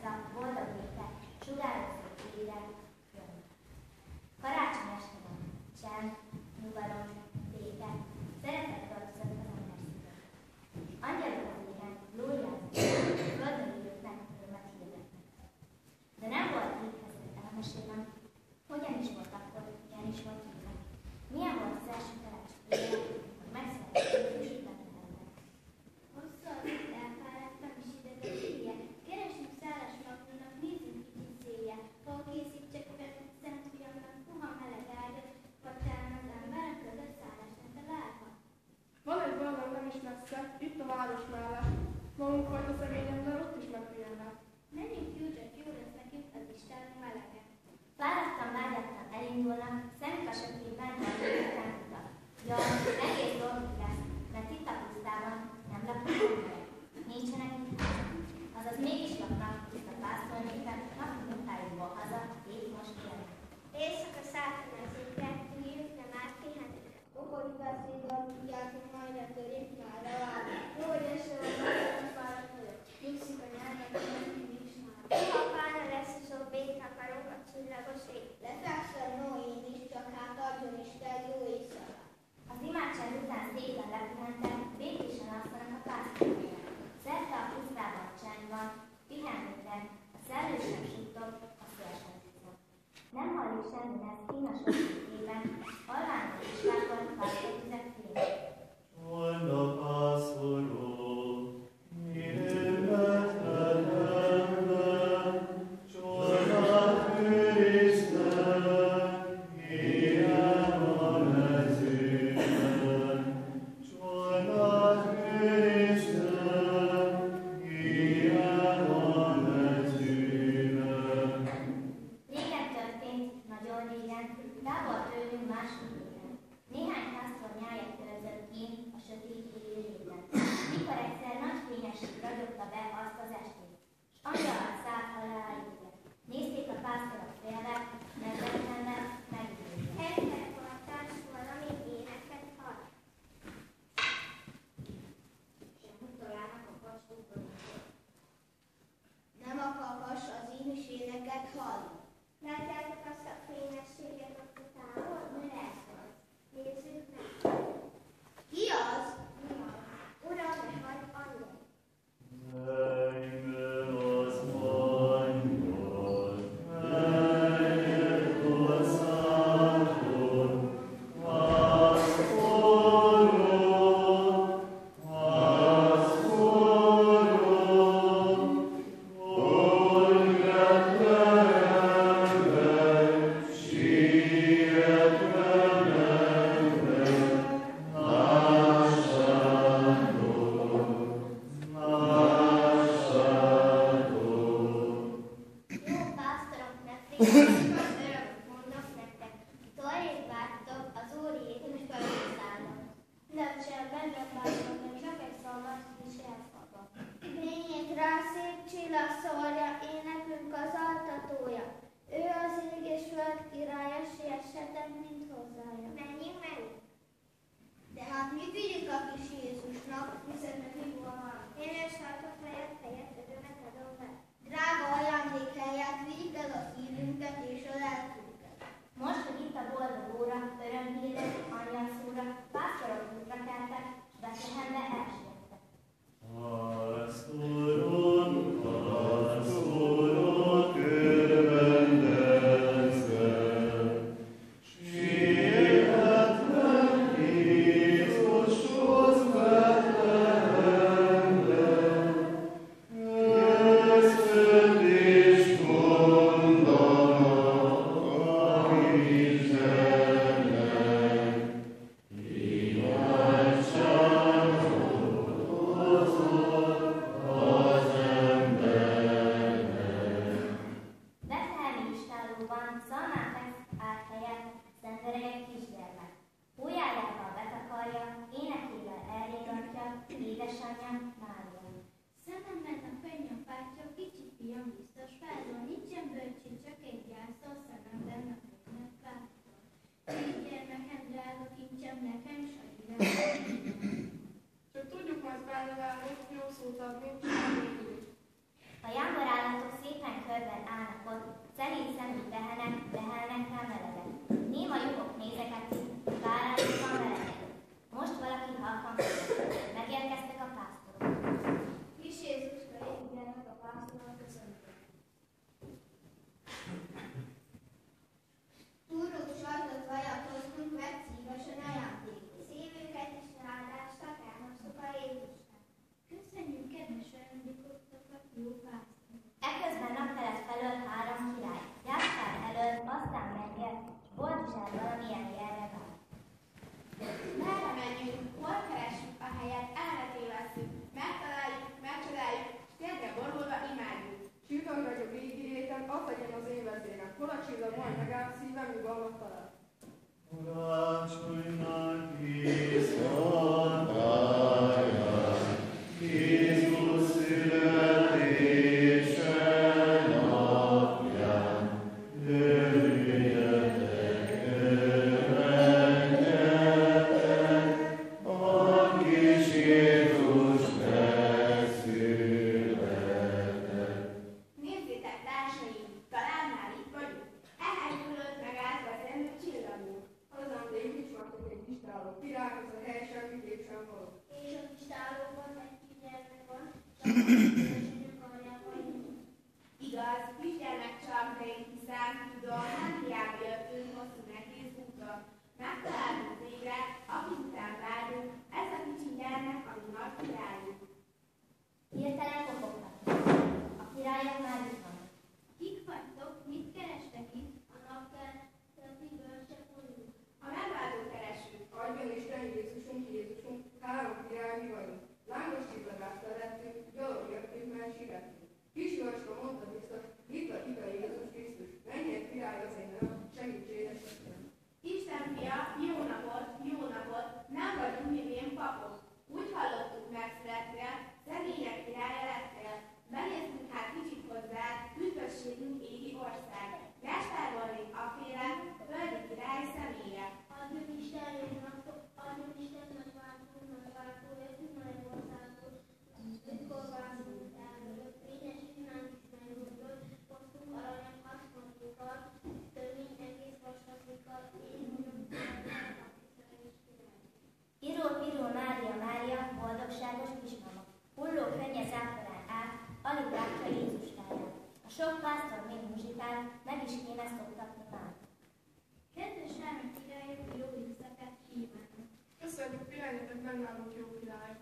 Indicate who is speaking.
Speaker 1: ezt a boldog éket, sugározó ére jön. Karácsony este van, csend, nyugalom, béke, szeretet tartozott az ember szívben. Angyalok az égen, glóriáznak, földön élőknek örömet hirdetnek. De nem volt így kezdett elmesélem, hogyan is volt akkor, milyen is volt hívnek. Milyen volt az első karácsony éjjel, hogy megszületett és utána elment.
Speaker 2: Hosszú az út elfáradtam, és ide többsége. Keresünk szálas magnónak, nézzünk kicsit szélje. Hol készítsek velünk szent fiamnak, puha meleg ágyat, vagy talán az ember a közös szállásnak a lába.
Speaker 3: Van egy ballon nem is messze, itt a város mellett. Magunk volt a szegényen, de ott is megfélnek.
Speaker 2: Menjünk jó, csak jó lesz nekünk az Isten melege.
Speaker 1: Fáradtan, vágyattan elindulnak, szemük a sötétben, de a után utak. Jaj, egész dolguk lesz, mert itt a pusztában nem laknak emberek. Nincsenek itt házak. Azaz mégis laknak, itt a pásztornéken, napi munkájukból haza, épp most élnek.
Speaker 2: Éjszaka szálltam az égre, tűjük nem át pihenőre. Okolikat szívon, tudjátok majd a törjük már a vád. Jó, hogy eső van, nagyon fáradt vagyok. Nyugszik a nyelvek, nem is már. Ha fána lesz, szó békát akarok a csillagos ég. Lefekszem, no én is, csak hát adjon Isten jó éjszakát.
Speaker 1: Az imádság után szépen lepihentek, békésen alszanak a pásztornéken. Szerte a pusztában csend van, pihenőknek, a szellő sem suttog, a szél sem cizzog. Nem hallik semmi lesz kínos sötétében, halványos kislákon pásztortüzek fények.
Speaker 4: Csend a pásztorok, élet Betlehemben, csodát Isten, éljen a mezőben. Csodát Isten, éljen a mezőben.
Speaker 1: Régen történt, nagyon régen, távol tőlünk másik égen. Néhány pásztor nyáját őrzött kint a sötét éjjel régen. Mikor egyszer nagy fényesség ragyogta be azt az estét, s angyal szállt halálra. Nézték a pásztorok félve, megvetlenve, megidézve.
Speaker 2: Egyszer tartás valami éneket hall. És mutalának a kacsókban. Nem a kakas az ínis éneket hall. Látjátok azt a fényességet a távol? Mi lesz az? Nézzük meg. Ki az? Mi az? Uram, ne hagyd angyal.
Speaker 4: Menj be az angyal, menj
Speaker 3: vezérem, hol a csillag, majd megáll, szívem nyugalmat talál.
Speaker 4: Parancsolj neki szolgálja, Jézus születése napján, örüljetek, örvenjetek, a kis Jézus megszületett.
Speaker 2: Nézzétek, társaim, talán már itt vagyunk. Elhányulott meg át az ember csillagunk.
Speaker 3: Hazánték nincs magtok egy kistáló király, ez a hely semmi kép sem való.
Speaker 2: És a kis tálóban egy kisgyermek van, csak a kis karjában nincs. Igaz, kisgyermek csak, de én hiszem, tudom, nem hiába jöttünk hosszú nehéz úton. Megtalálunk végre, akit után várunk, ez a kicsi gyermek, ami nagy királyunk.
Speaker 1: Hirtelen kopogtak. A királyok már itt vannak.
Speaker 2: Kik vagytok, mit kerestek itt? A napkeleti bölcsek vagyunk. A megváltót keresünk.
Speaker 3: Adjon Isten Jézusunk, Jézusunk, három király mi vagyunk. Lángos csillagást lettünk, gyalog jöttünk, mert sietünk. Kis Jócska mondta biztos, itt a tika Jézus Krisztus, menjél király az én nem, segítségre segítem.
Speaker 2: Isten fia, jó napot, nem vagyunk mi vén papok. Úgy hallottuk, megszülettél, szegények királya lettél. Benéztünk hát kicsit hozzád, üdvösségünk égi ország. Gáspárolni a félem, földi király személye.
Speaker 5: Adjon Isten jó napot, adjon Isten megváltó, jöttünk nagy országból, mikor várunk elől, fényes innen is megmondott, hoztunk aranyat, hasznosokkal, törvény egész vastagokkal, én mondom,
Speaker 1: Pirul, pirul, Mária, Mária, boldogságos kismama. Hulló könnye záporán át, alig látja Jézus táját. A sok pásztor még muzsikál, meg is kéne szoktatni már.
Speaker 5: Kedves elmi királyok, jó éjszakát kívánok!
Speaker 3: Köszönjük, pihenjetek bennálunk, jó király!